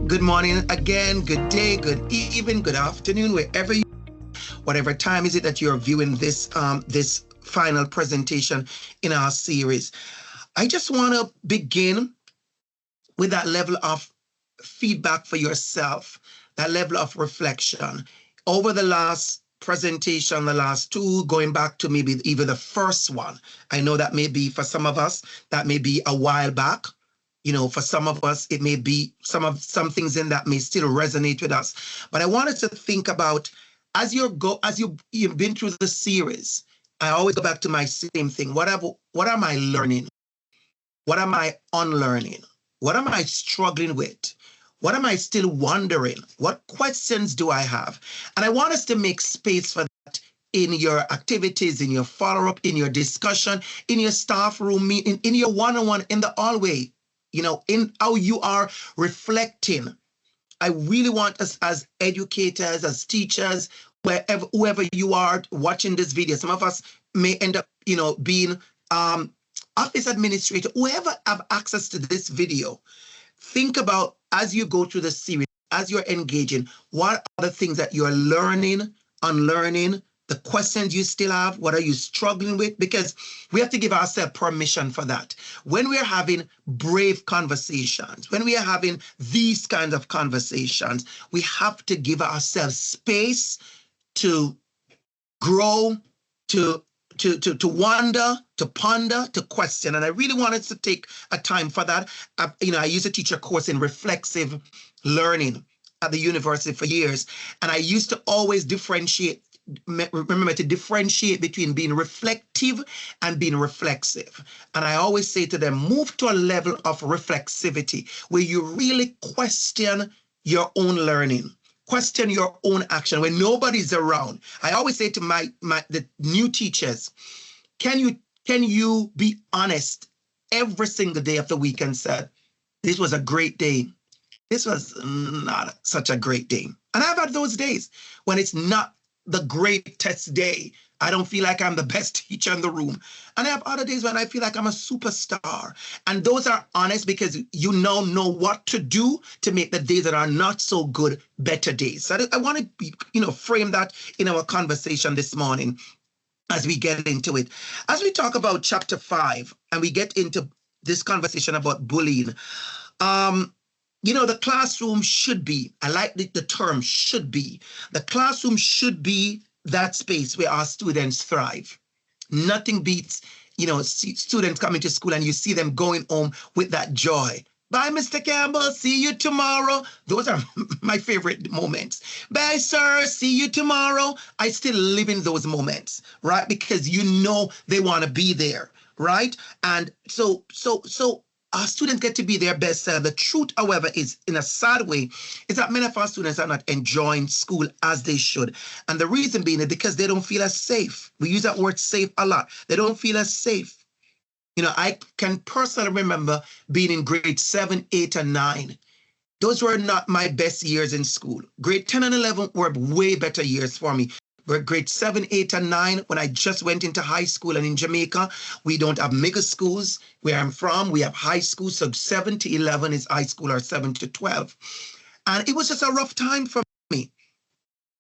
good morning again, good day, good evening, good afternoon, wherever you, whatever time is it that you're viewing this this final presentation in our series. I just want to begin with that level of feedback for yourself, that level of reflection. Over the last presentation, the last two, going back to maybe even the first one, I know that may be for some of us, that may be a while back. You know, for some of us, it may be some things in that may still resonate with us. But I wanted to think about as you've been through the series. I always go back to my same thing. What am I learning? What am I unlearning? What am I struggling with? What am I still wondering? What questions do I have? And I want us to make space for that in your activities, in your follow-up, in your discussion, in your staff room meeting, in your one-on-one, in the hallway. You know, in how you are reflecting. I really want us as educators, as teachers, whoever you are watching this video. Some of us may end up, you know, being office administrator, whoever have access to this video. Think about as you go through the series, as you're engaging, what are the things that you're learning, unlearning, the questions you still have, what are you struggling with? Because we have to give ourselves permission for that. When we're having brave conversations, when we are having these kinds of conversations, we have to give ourselves space to grow, to wonder, to ponder, to question. And I really wanted to take a time for that. I used to teach a course in reflexive learning at the university for years. And I used to always remember to differentiate between being reflective and being reflexive. And I always say to them, move to a level of reflexivity where you really question your own learning, question your own action when nobody's around. I always say to the new teachers, can you be honest every single day of the week and say, this was a great day. This was not such a great day. And I've had those days when it's not the greatest day. I don't feel like I'm the best teacher in the room. And I have other days when I feel like I'm a superstar. And those are honest because you now know what to do to make the days that are not so good better days. So I want to frame that in our conversation this morning as we get into it. As we talk about chapter 5 and we get into this conversation about bullying, the classroom should be, I like the term should be, the classroom should be that space where our students thrive. Nothing beats, students coming to school and you see them going home with that joy. Bye, Mr. Campbell. See you tomorrow. Those are my favorite moments. Bye, sir. See you tomorrow. I still live in those moments, right? Because they want to be there, right? And so our students get to be their best self. The truth, however, is in a sad way, is that many of our students are not enjoying school as they should. And the reason being is because they don't feel as safe. We use that word safe a lot. They don't feel as safe. I can personally remember being in grade 7, 8, and 9. Those were not my best years in school. Grade 10 and 11 were way better years for me. But grade 7, 8, and 9, when I just went into high school, and in Jamaica, we don't have mega schools. Where I'm from, we have high school. So 7 to 11 is high school, or 7 to 12. And it was just a rough time for me.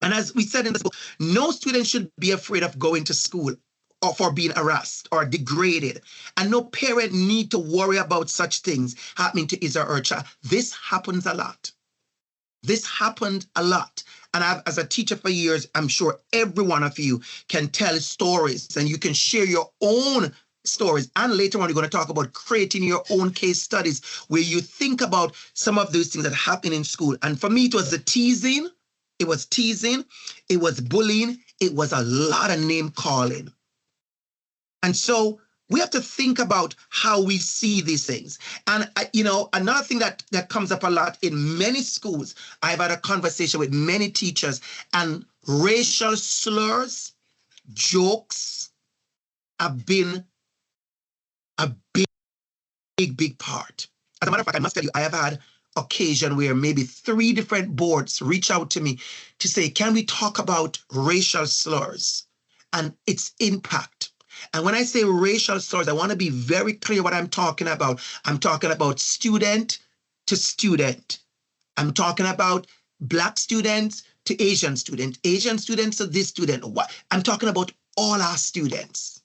And as we said in this book, no student should be afraid of going to school or for being harassed or degraded. And no parent need to worry about such things happening to his or her child. This happens a lot. This happened a lot. And as a teacher for years, I'm sure every one of you can tell stories and you can share your own stories. And later on, you're going to talk about creating your own case studies where you think about some of those things that happen in school. And for me, it was teasing. It was bullying. It was a lot of name calling. And so we have to think about how we see these things. And, another thing that comes up a lot in many schools, I've had a conversation with many teachers, and racial slurs, jokes have been a big part. As a matter of fact, I must tell you, I have had occasion where maybe 3 different boards reach out to me to say, can we talk about racial slurs and its impact? And when I say racial slurs, I want to be very clear what I'm talking about. I'm talking about student to student, I'm talking about Black students to Asian students to this student. I'm talking about all our students.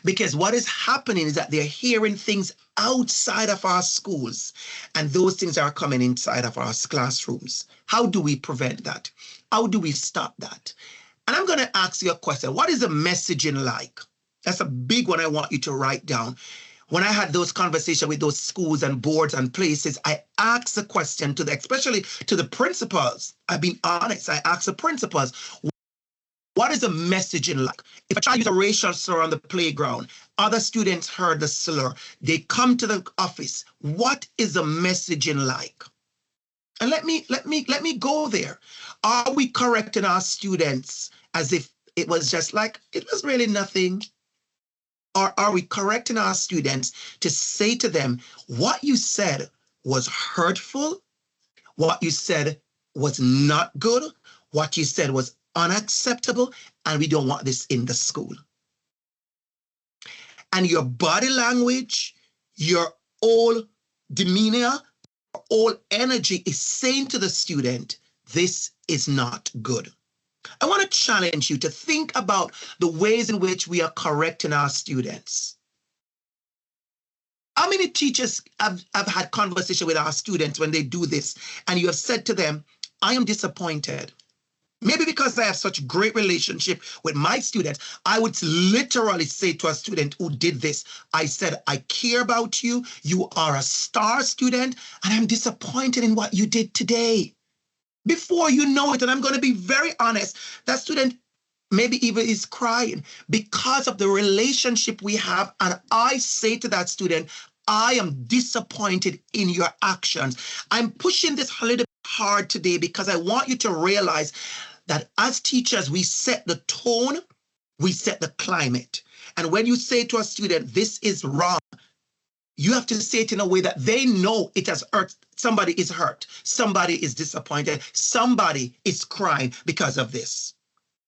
Because what is happening is that they're hearing things outside of our schools, and those things are coming inside of our classrooms. How do we prevent that? How do we stop that? And I'm going to ask you a question. What is the messaging like? That's a big one I want you to write down. When I had those conversations with those schools and boards and places, I asked the question especially to the principals. I've been honest. I asked the principals, what is the messaging like? If a child used a racial slur on the playground, other students heard the slur, they come to the office. What is the messaging like? And let me go there. Are we correcting our students as if it was just like it was really nothing? Or are we correcting our students to say to them, what you said was hurtful, what you said was not good, what you said was unacceptable, and we don't want this in the school? And your body language, your whole demeanor, all energy is saying to the student, this is not good. I want to challenge you to think about the ways in which we are correcting our students. How many teachers have had conversation with our students when they do this, and you have said to them, I am disappointed. Maybe because I have such great relationship with my students, I would literally say to a student who did this, I said, I care about you. You are a star student, and I'm disappointed in what you did today. Before you know it, and I'm going to be very honest, that student maybe even is crying because of the relationship we have. And I say to that student, I am disappointed in your actions. I'm pushing this a little bit hard today because I want you to realize that as teachers, we set the tone, we set the climate. And when you say to a student, this is wrong, you have to say it in a way that they know it has hurt. Somebody is hurt. Somebody is disappointed. Somebody is crying because of this.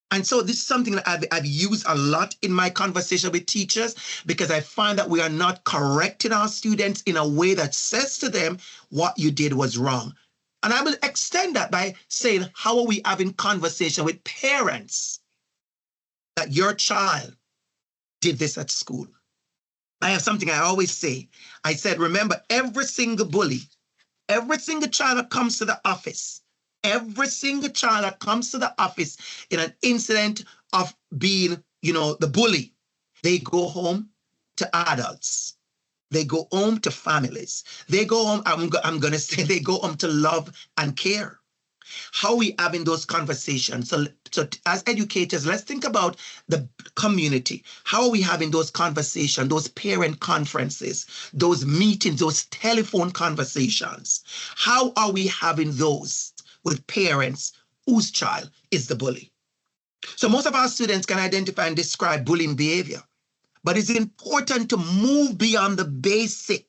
And so this is something that I've used a lot in my conversation with teachers, because I find that we are not correcting our students in a way that says to them, what you did was wrong. And I will extend that by saying, how are we having conversation with parents that your child did this at school? I have something I always say. I said, remember, every single bully, every single child that comes to the office, every single child that comes to the office in an incident of being, the bully, they go home to adults. They go home to families. They go home, I'm going to say they go home to love and care. How are we having those conversations? So as educators, let's think about the community. How are we having those conversations, those parent conferences, those meetings, those telephone conversations? How are we having those with parents whose child is the bully? So most of our students can identify and describe bullying behavior, but it's important to move beyond the basic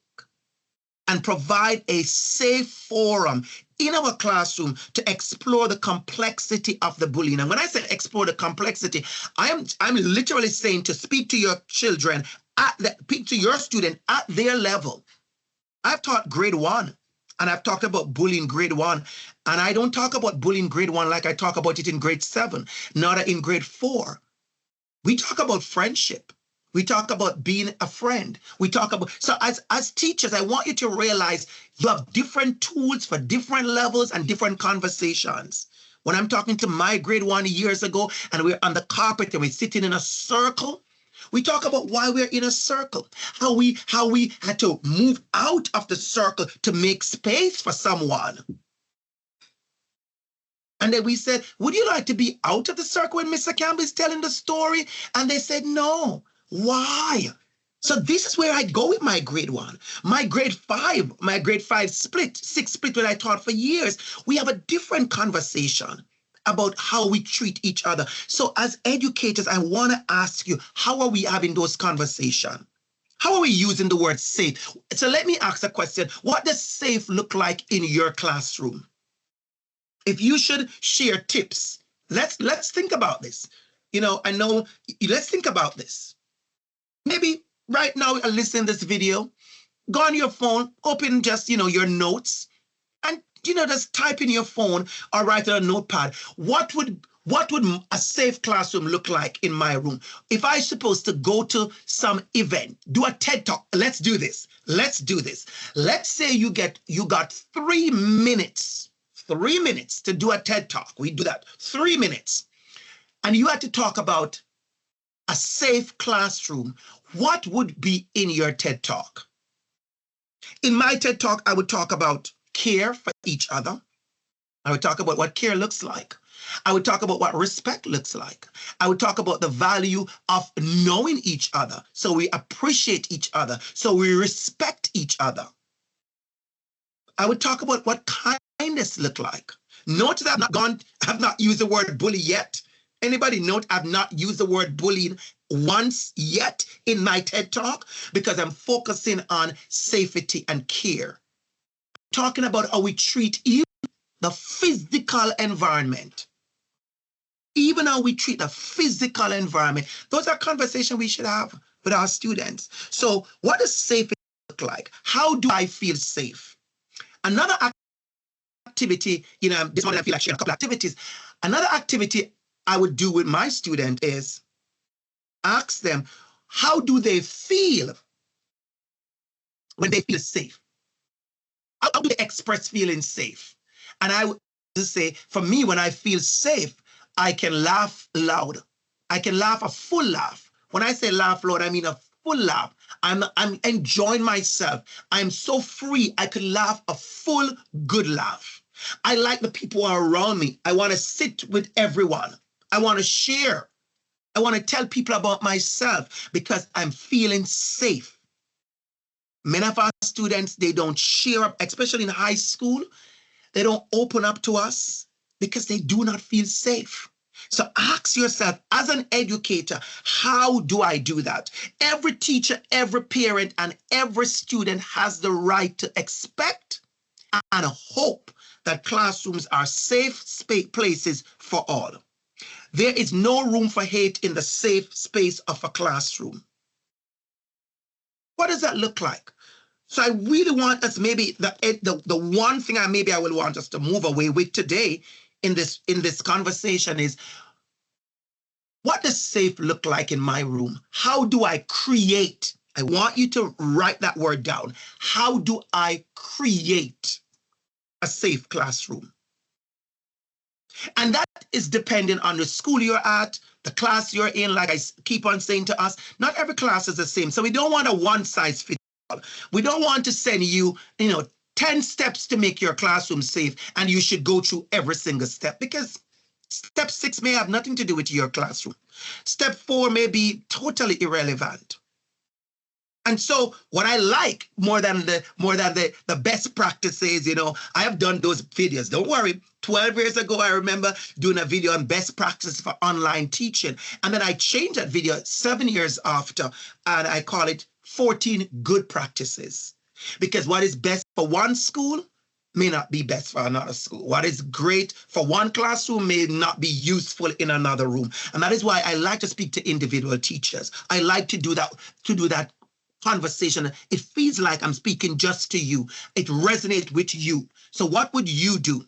and provide a safe forum in our classroom to explore the complexity of the bullying. And when I say explore the complexity, I'm literally saying to speak to your children, speak to your student at their level. I've taught grade 1, and I've talked about bullying grade 1, and I don't talk about bullying grade 1 like I talk about it in grade 7, not in grade 4. We talk about friendship. We talk about being a friend. We talk about, so as teachers, I want you to realize you have different tools for different levels and different conversations. When I'm talking to my grade 1 years ago, and we're on the carpet and we're sitting in a circle, we talk about why we're in a circle, how we had to move out of the circle to make space for someone. And then we said, would you like to be out of the circle when Mr. Campbell is telling the story? And they said, no. Why? So this is where I go with my grade 1. My grade 5 split, 6 split when I taught for years. We have a different conversation about how we treat each other. So as educators, I want to ask you, how are we having those conversations? How are we using the word safe? So let me ask a question. What does safe look like in your classroom? If you should share tips, let's think about this. Let's think about this. Maybe right now, listen to this video, go on your phone, open just, your notes, and just type in your phone or write on a notepad. What would a safe classroom look like in my room? If I'm supposed to go to some event, do a TED Talk, let's do this. Let's do this. Let's say you got 3 minutes, 3 minutes to do a TED Talk. We do that, 3 minutes. And you had to talk about a safe classroom. What would be in your TED Talk? In my TED Talk, I would talk about care for each other. I would talk about what care looks like. I would talk about what respect looks like. I would talk about the value of knowing each other, so we appreciate each other, so we respect each other. I would talk about what kindness look like. Note that I've not used the word bully yet. Anybody note I've not used the word bullying once yet in my TED Talk, because I'm focusing on safety and care. Talking about how we treat even the physical environment. Even how we treat the physical environment. Those are conversations we should have with our students. So what does safety look like? How do I feel safe? Another activity, this one I feel like sharing a couple of activities. Another activity I would do with my student is ask them, how do they feel when they feel safe? How do they express feeling safe? And I would just say, for me, when I feel safe, I can laugh loud. I can laugh a full laugh. When I say laugh loud, I mean a full laugh. I'm enjoying myself. I'm so free. I can laugh a full, good laugh. I like the people who are around me. I want to sit with everyone. I want to share. I want to tell people about myself because I'm feeling safe. Many of our students, they don't share up, especially in high school. They don't open up to us because they do not feel safe. So ask yourself, as an educator, how do I do that? Every teacher, every parent, and every student has the right to expect and hope that classrooms are safe places for all. There is no room for hate in the safe space of a classroom. What does that look like? So I really want us, maybe the one thing I will want us to move away with today in this conversation is, what does safe look like in my room? How do I create? I want you to write that word down. How do I create a safe classroom? And that is dependent on the school you're at, the class you're in. Like I keep on saying to us, not every class is the same. So we don't want a one size fits all. We don't want to send you, 10 steps to make your classroom safe, and you should go through every single step, because step 6 may have nothing to do with your classroom. Step 4 may be totally irrelevant. And so what I like more than the best practices, I have done those videos. Don't worry. 12 years ago, I remember doing a video on best practice for online teaching. And then I changed that video 7 years after, and I call it 14 good practices. Because what is best for one school may not be best for another school. What is great for one classroom may not be useful in another room. And that is why I like to speak to individual teachers. I like to do that conversation. It feels like I'm speaking just to you. It resonates with you. So what would you do?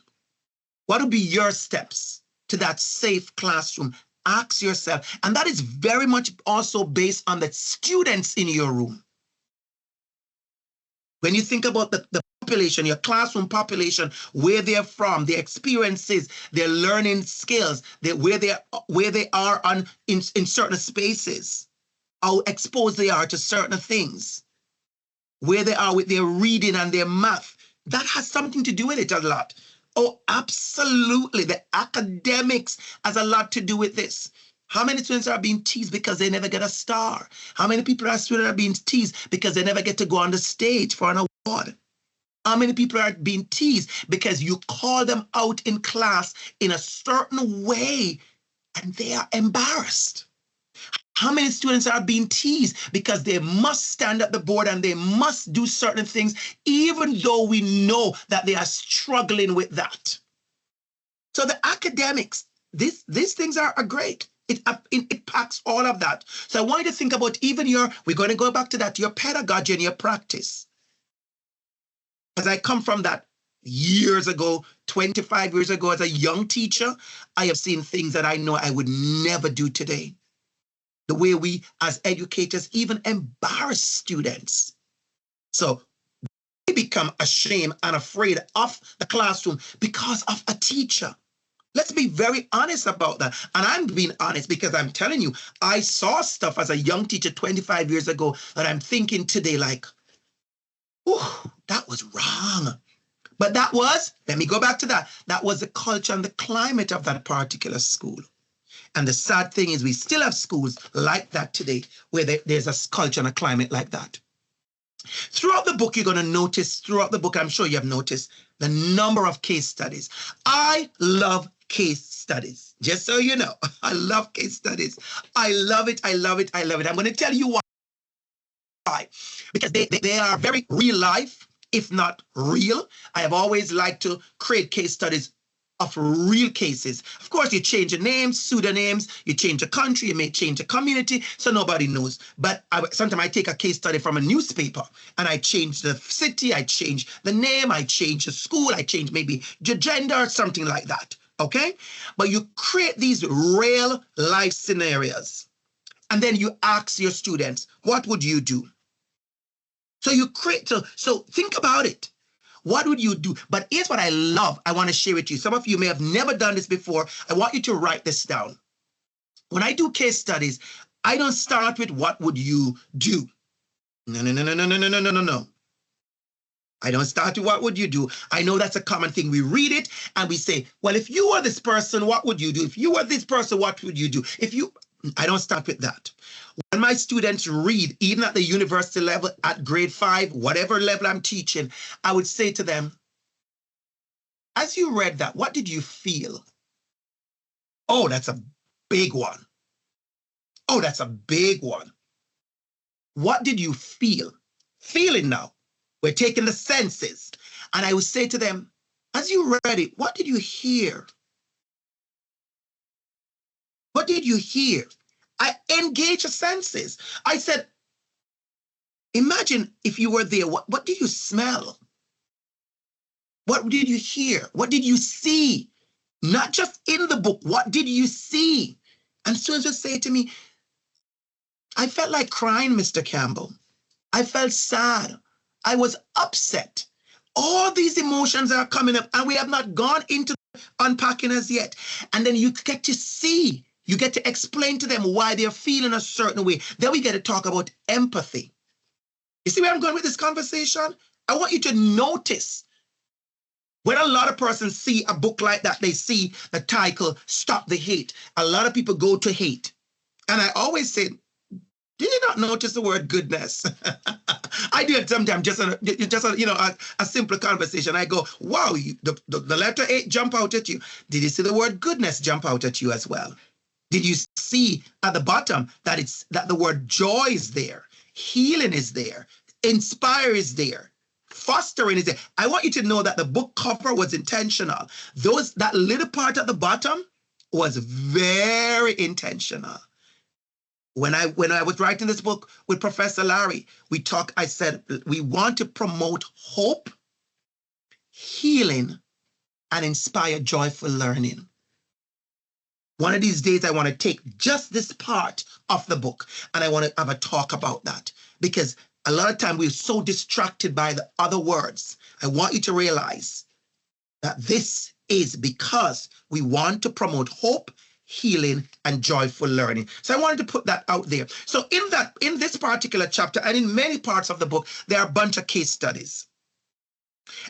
What would be your steps to that safe classroom? Ask yourself. And that is very much also based on the students in your room. When you think about the population, your classroom population, where they're from, their experiences, their learning skills, where they are in certain spaces, how exposed they are to certain things, where they are with their reading and their math, that has something to do with it a lot. Oh, absolutely. The academics has a lot to do with this. How many students are being teased because they never get a star? How many students are being teased because they never get to go on the stage for an award? How many people are being teased because you call them out in class in a certain way and they are embarrassed? How many students are being teased because they must stand at the board and they must do certain things, even though we know that they are struggling with that? So the academics, these things are great. It packs all of that. So I want you to think about even we're going to go back to that, your pedagogy and your practice. As I come from that, years ago, 25 years ago, as a young teacher, I have seen things that I know I would never do today. The way we, as educators, even embarrass students. So we become ashamed and afraid of the classroom because of a teacher. Let's be very honest about that. And I'm being honest because I'm telling you, I saw stuff as a young teacher 25 years ago that I'm thinking today like, oh, that was wrong. But that was, let me go back to that. That was the culture and the climate of that particular school. And the sad thing is we still have schools like that today where there's a culture and a climate like that. Throughout the book, you're going to notice, throughout the book, I'm sure you have noticed the number of case studies. I love case studies. Just so you know, I love case studies. I love it. I love it. I love it. I'm going to tell you why. Because they are very real life, if not real. I have always liked to create case studies of real cases. Of course, you change the names, pseudonyms, you change a country, you may change a community, so nobody knows. But sometimes I take a case study from a newspaper and I change the city, I change the name, I change the school, I change maybe the gender or something like that, okay? But you create these real life scenarios and then you ask your students, what would you do? So you create, so think about it. What would you do? But here's what I love. I want to share with you. Some of you may have never done this before. I want you to write this down. When I do case studies, I don't start with what would you do? No. I don't start with what would you do. I know that's a common thing. We read it and we say, well, if you were this person, what would you do? If you were this person, what would you do? I don't start with that. When my students read, even at the university level, at grade 5, whatever level I'm teaching, I would say to them, as you read that, what did you feel? Oh, that's a big one. Oh, that's a big one. What did you feel? Feeling now. We're taking the senses. And I would say to them, as you read it, what did you hear? What did you hear? I engage the senses. I said, imagine if you were there, what did you smell? What did you hear? What did you see? Not just in the book, what did you see? And students would say to me, I felt like crying, Mr. Campbell. I felt sad. I was upset. All these emotions are coming up and we have not gone into unpacking as yet. And then you get to see, you get to explain to them why they're feeling a certain way. Then we get to talk about empathy. You see where I'm going with this conversation? I want you to notice when a lot of persons see a book like that, they see the title, Stop the Hate. A lot of people go to hate. And I always say, did you not notice the word goodness? I do it sometimes, just a simple conversation. I go, wow, the letter A jump out at you. Did you see the word goodness jump out at you as well? Did you see at the bottom that the word joy is there, healing is there, inspire is there, fostering is there? I want you to know that the book cover was intentional. That little part at the bottom was very intentional. When I was writing this book with Professor Larry, I said, we want to promote hope, healing, and inspire joyful learning. One of these days, I want to take just this part of the book and I want to have a talk about that because a lot of time we're so distracted by the other words. I want you to realize that this is because we want to promote hope, healing, and joyful learning. So I wanted to put that out there. So in this particular chapter and in many parts of the book, there are a bunch of case studies.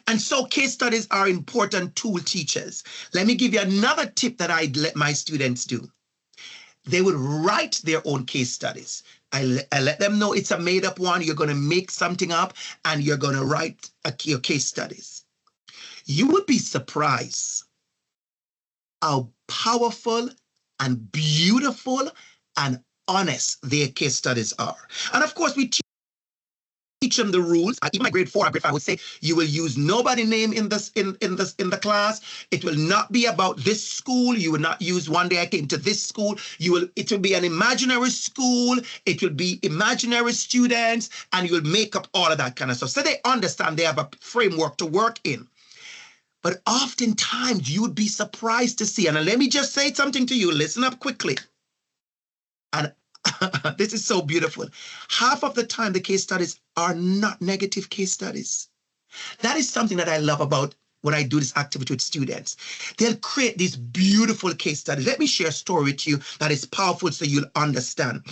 And so case studies are important tool teachers. Let me give you another tip that I let my students do. They would write their own case studies. I let them know it's a made-up one. You're going to make something up and you're going to write your case studies. You would be surprised how powerful and beautiful and honest their case studies are. And of course, we teach them the rules. Even my grade 4 or grade 5 would say, you will use nobody's name in the class. It will not be about this school. You will not use one day I came to this school. It will be an imaginary school. It will be imaginary students, and you will make up all of that kind of stuff. So they understand they have a framework to work in. But oftentimes you would be surprised to see, and let me just say something to you, listen up quickly. And this is so beautiful. Half of the time, the case studies are not negative case studies. That is something that I love about when I do this activity with students. They'll create these beautiful case studies. Let me share a story with you that is powerful so you'll understand.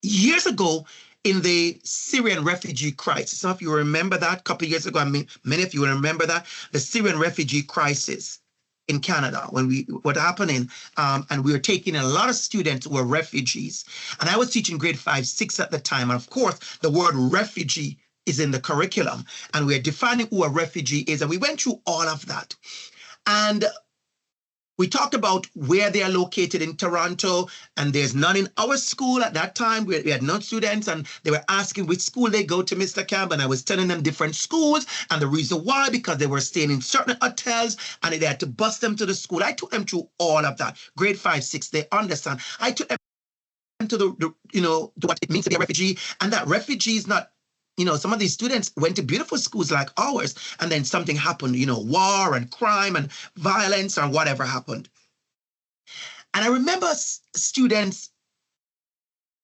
Years ago, in the Syrian refugee crisis, some of you remember that a couple of years ago, I mean, many of you will remember that, the Syrian refugee crisis in Canada, when what happening, and we were taking a lot of students who were refugees. And I was teaching grade 5, 6 at the time. And of course, the word refugee is in the curriculum. And we're defining who a refugee is. And we went through all of that. And we talked about where they are located in Toronto, and there's none in our school at that time. We had no students, and they were asking which school they go to, Mr. Camp, and I was telling them different schools, and the reason why, because they were staying in certain hotels, and they had to bus them to the school. I took them through all of that. Grade 5, 6, they understand. I took them to the what it means to be a refugee, and that refugee is not, some of these students went to beautiful schools like ours, and then something happened, war and crime and violence or whatever happened. And I remember students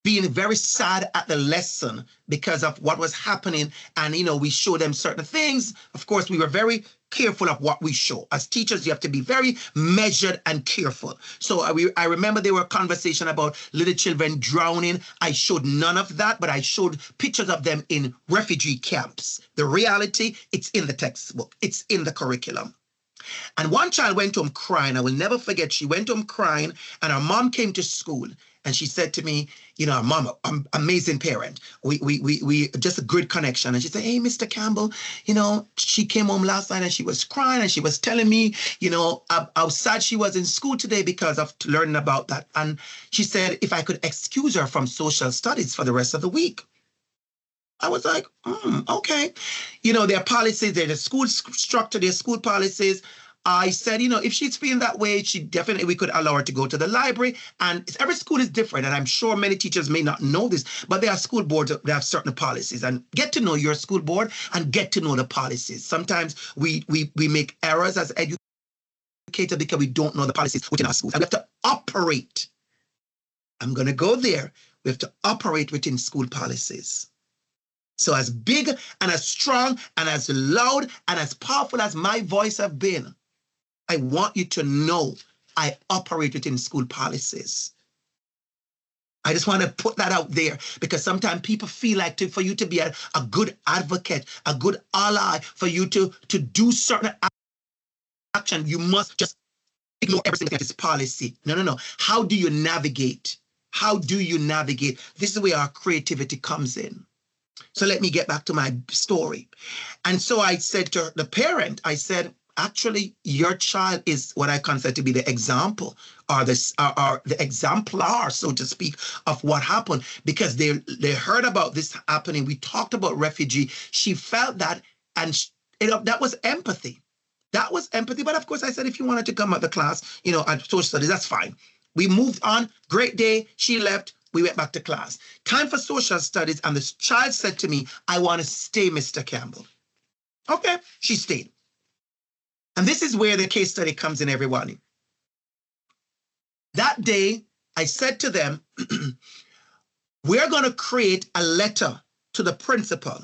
being very sad at the lesson because of what was happening. And, we showed them certain things. Of course, we were very careful of what we show. As teachers, you have to be very measured and careful. So I remember there were a conversation about little children drowning. I showed none of that, but I showed pictures of them in refugee camps. The reality, it's in the textbook. It's in the curriculum. And one child went home crying. I will never forget. She went home crying, and her mom came to school, and she said to me, Mom, amazing parent. We just a good connection. And she said, hey, Mr. Campbell, she came home last night and she was crying, and she was telling me, how sad she was in school today because of learning about that. And she said if I could excuse her from social studies for the rest of the week. I was like, okay. Their policies, their school structure, their school policies. I said, if she's feeling that way, we could allow her to go to the library. And every school is different. And I'm sure many teachers may not know this, but there are school boards that have certain policies. And get to know your school board and get to know the policies. Sometimes we make errors as educators because we don't know the policies within our schools. And we have to operate. I'm going to go there. We have to operate within school policies. So as big and as strong and as loud and as powerful as my voice have been, I want you to know I operate within school policies. I just want to put that out there because sometimes people feel like for you to be a good advocate, a good ally, for you to do certain action, you must just ignore everything that is policy. No. How do you navigate? How do you navigate? This is where our creativity comes in. So let me get back to my story. And so I said to the parent, I said, actually, your child is what I consider to be the example or the exemplar, so to speak, of what happened, because they heard about this happening. We talked about refugee. She felt that, and that was empathy. That was empathy. But of course, I said, if you wanted to come at the class, at social studies, that's fine. We moved on. Great day. She left. We went back to class. Time for social studies. And the child said to me, I want to stay, Mr. Campbell. Okay, she stayed. And this is where the case study comes in, everybody. That day, I said to them, we're going to create a letter to the principal.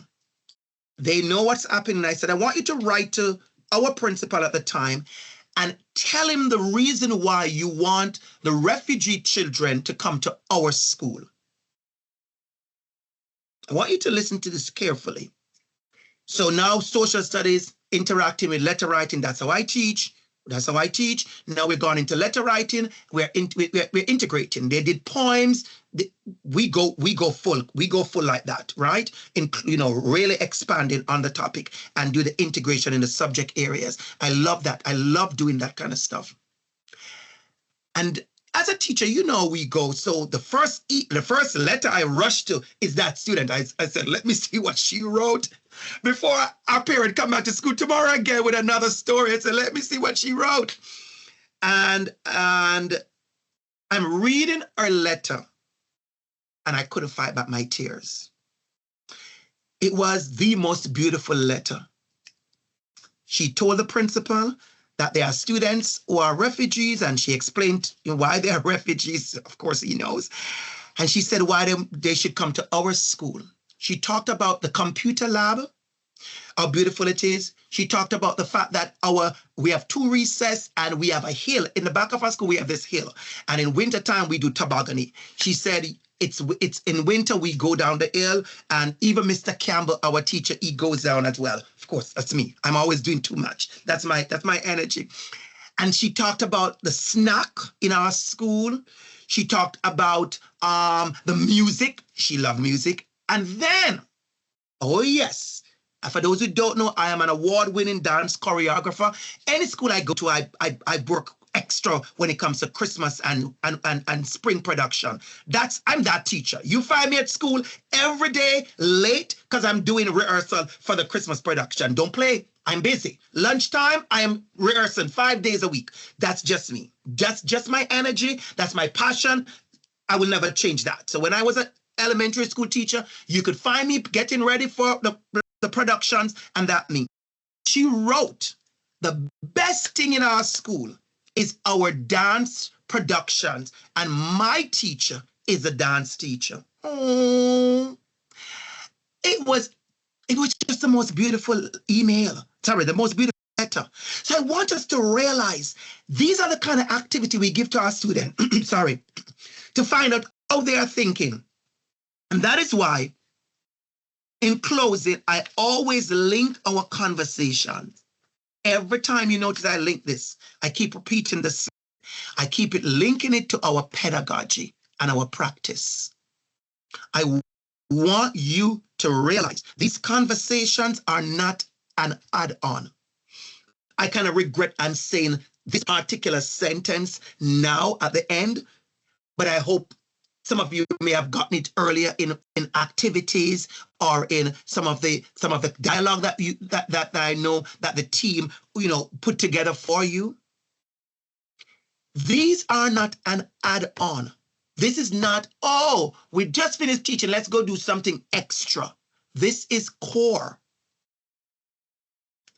They know what's happening. I said, I want you to write to our principal at the time and tell him the reason why you want the refugee children to come to our school. I want you to listen to this carefully. So now social studies, interacting with letter writing, that's how I teach. Now we're going into letter writing. We're integrating. They did poems. We go full like that, right? Really expanding on the topic and do the integration in the subject areas. I love that. I love doing that kind of stuff. And as a teacher, we go. So the first letter I rushed to is that student. I said, let me see what she wrote before our parent come back to school tomorrow again with another story. I said, let me see what she wrote. And I'm reading her letter, and I couldn't fight back my tears. It was the most beautiful letter. She told the principal that there are students who are refugees, and she explained why they are refugees. Of course, he knows. And she said why they should come to our school. She talked about the computer lab, how beautiful it is. She talked about the fact that we have 2 recess and we have a hill. In the back of our school, we have this hill. And in wintertime, we do tobogganing. She said it's in winter, we go down the hill. And even Mr. Campbell, our teacher, he goes down as well. Of course, that's me. I'm always doing too much. That's my energy. And she talked about the snack in our school. She talked about the music. She loved music. And then, oh yes, for those who don't know, I am an award-winning dance choreographer. Any school I go to, I work extra when it comes to Christmas and spring production. I'm that teacher. You find me at school every day late because I'm doing rehearsal for the Christmas production. Don't play. I'm busy. Lunchtime, I am rehearsing 5 days a week. That's just me. That's just my energy. That's my passion. I will never change that. So when I was an elementary school teacher, you could find me getting ready for the productions, and that me. She wrote, the best thing in our school is our dance productions, and my teacher is a dance teacher. Oh, it was just the most beautiful email. Sorry, the most beautiful letter. So I want us to realize these are the kind of activity we give to our students, sorry, to find out how they are thinking. And that is why, in closing, I always link our conversations. Every time you notice I link this, I keep repeating this. I keep linking it to our pedagogy and our practice. I want you to realize these conversations are not an add-on. I kind of regret I'm saying this particular sentence now at the end, but I hope some of you may have gotten it earlier in activities or in some of the dialogue that I know that the team put together for you. These are not an add-on. This is not, oh, we just finished teaching, let's go do something extra. This is core.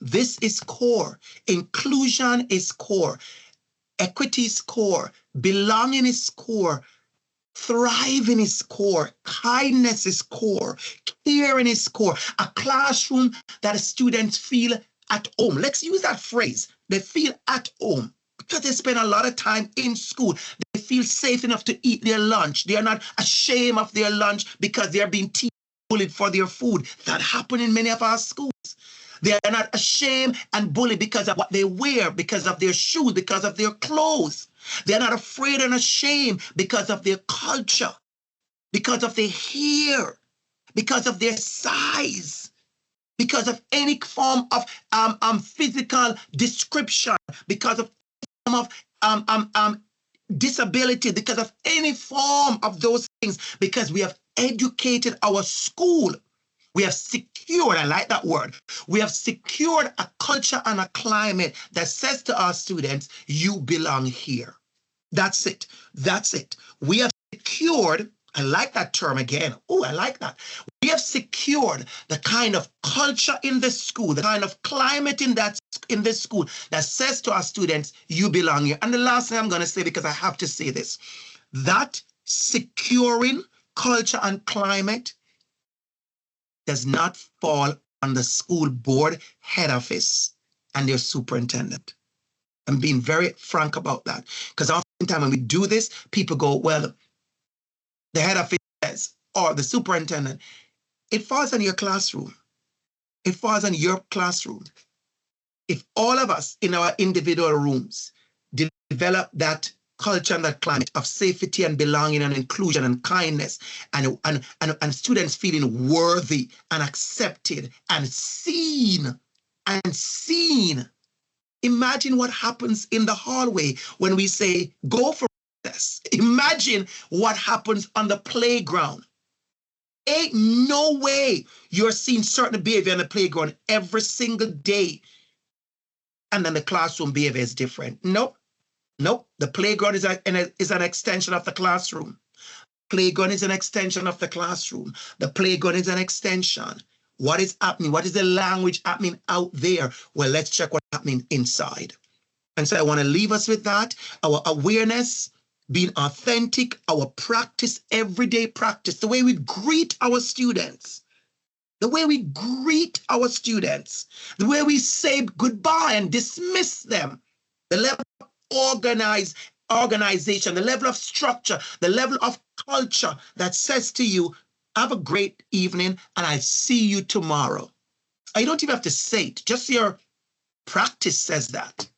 This is core. Inclusion is core. Equity is core. Belonging is core. Thriving is core. Kindness is core. Caring is core. A classroom that the students feel at home. Let's use that phrase. They feel at home because they spend a lot of time in school. They feel safe enough to eat their lunch. They are not ashamed of their lunch because they are being bullied for their food. That happens in many of our schools. They are not ashamed and bullied because of what they wear, because of their shoes, because of their clothes. They're not afraid and ashamed because of their culture, because of their hair, because of their size, because of any form of physical description, because of disability, because of any form of those things, because we have educated our school. We have secured, I like that word, we have secured a culture and a climate that says to our students, you belong here. That's it. That's it. We have secured, I like that term again. Oh, I like that. We have secured the kind of culture in this school, the kind of climate in this school that says to our students, you belong here. And the last thing I'm going to say, because I have to say this, that securing culture and climate does not fall on the school board, head office, and their superintendent. I'm being very frank about that. Because oftentimes when we do this, people go, well, the head office says, or the superintendent, it falls on your classroom. It falls on your classroom. If all of us in our individual rooms develop that culture and that climate of safety and belonging and inclusion and kindness and students feeling worthy and accepted and seen, imagine what happens in the hallway when we say, go for this. Imagine what happens on the playground. Ain't no way you're seeing certain behavior on the playground every single day, and then the classroom behavior is different. Nope. The playground is an extension of the classroom. Playground is an extension of the classroom. The playground is an extension. What is happening? What is the language happening out there? Well, let's check what's happening inside. And so I want to leave us with that. Our awareness, being authentic, our practice, everyday practice, the way we greet our students, the way we greet our students, the way we say goodbye and dismiss them, the level of organization, the level of structure, the level of culture that says to you, have a great evening and I'll see you tomorrow. You don't even have to say it. Just your practice says that.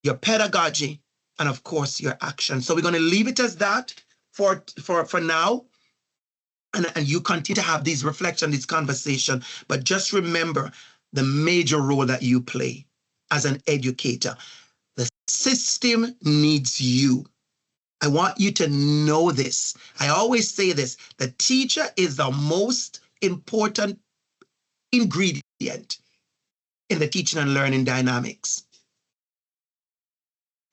Your pedagogy, and of course, your action. So we're going to leave it as that for now. And you continue to have these reflections, this conversation. But just remember the major role that you play as an educator. The system needs you. I want you to know this. I always say this. The teacher is the most important ingredient in the teaching and learning dynamics.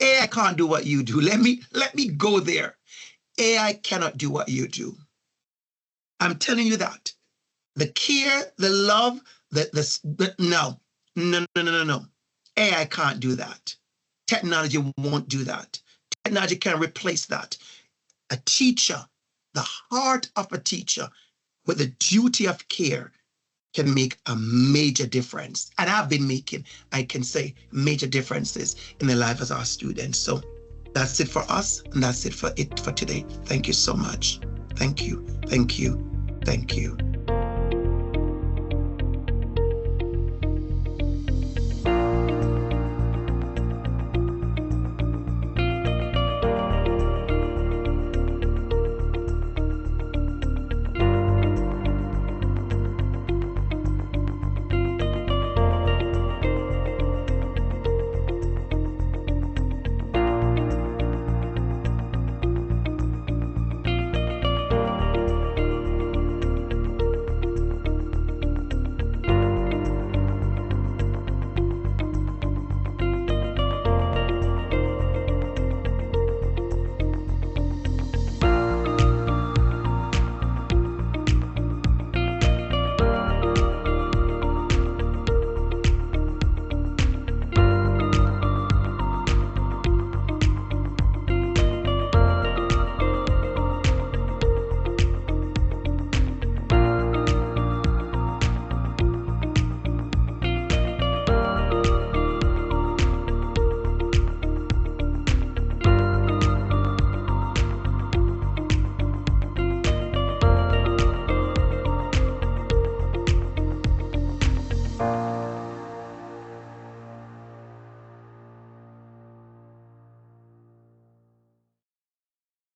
AI can't do what you do. Let me go there. AI cannot do what you do. I'm telling you that. The care, the love, no. AI can't do that. Technology won't do that. Technology can't replace that. A teacher, the heart of a teacher with the duty of care can make a major difference. And I've been making, I can say, major differences in the life of our students. So that's it for us. And that's it for today. Thank you so much. Thank you. Thank you. Thank you.